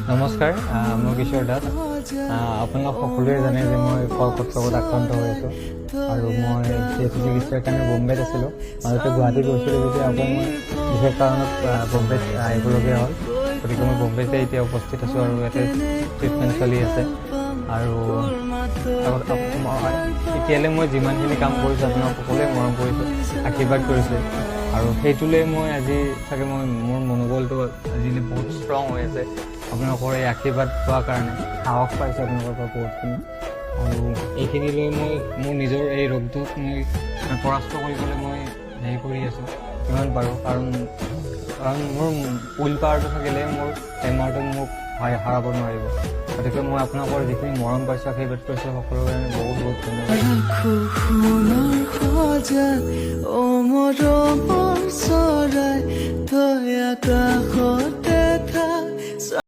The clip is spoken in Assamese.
নমস্কাৰ, মই কিশোৰ দাস। আপোনালোক সকলোৱে জানে যে মই কৰ্কট ৰোগত আক্ৰান্ত হৈ আছোঁ আৰু মই যিহেতু চিকিৎসাৰ কাৰণে বম্বেত আছিলোঁ। মাজতে গুৱাহাটী গৈছিলোঁ যদি আকৌ মই বিশেষ কাৰণত বম্বেত আহিবলগীয়া হ'ল। গতিকে মই বম্বেতে এতিয়া উপস্থিত আছোঁ আৰু ইয়াতে ট্ৰিটমেণ্ট চলি আছে। আৰু এতিয়ালৈ মই যিমানখিনি কাম কৰিছোঁ আপোনাক সকলোৱে মৰম কৰিছোঁ, আশীৰ্বাদ কৰিছে আৰু সেইটোলৈ মই আজি চাগে মোৰ মনোবলটো আজিলৈ বহুত ষ্ট্ৰং হৈ আছে। আপোনালোকৰ এই আশীৰ্বাদ পোৱাৰ কাৰণে সাহস পাইছোঁ আপোনালোকৰ পৰা বহুতখিনি। আৰু এইখিনি লৈ মই মোৰ নিজৰ এই ৰোগটোক মই পৰাস্ত কৰিবলৈ মই হেৰি কৰি আছোঁ যিমান পাৰোঁ। কাৰণ মোৰ উইল পাৱাৰটো থাকিলে মোৰ বেমাৰটো মোক হাৰাব নোৱাৰিব। গতিকে মই আপোনালোকৰ যিখিনি মৰম পাইছোঁ, আশীৰ্বাদ পাইছোঁ, সকলোৰে কাৰণে বহুত বহুত ধন্যবাদ।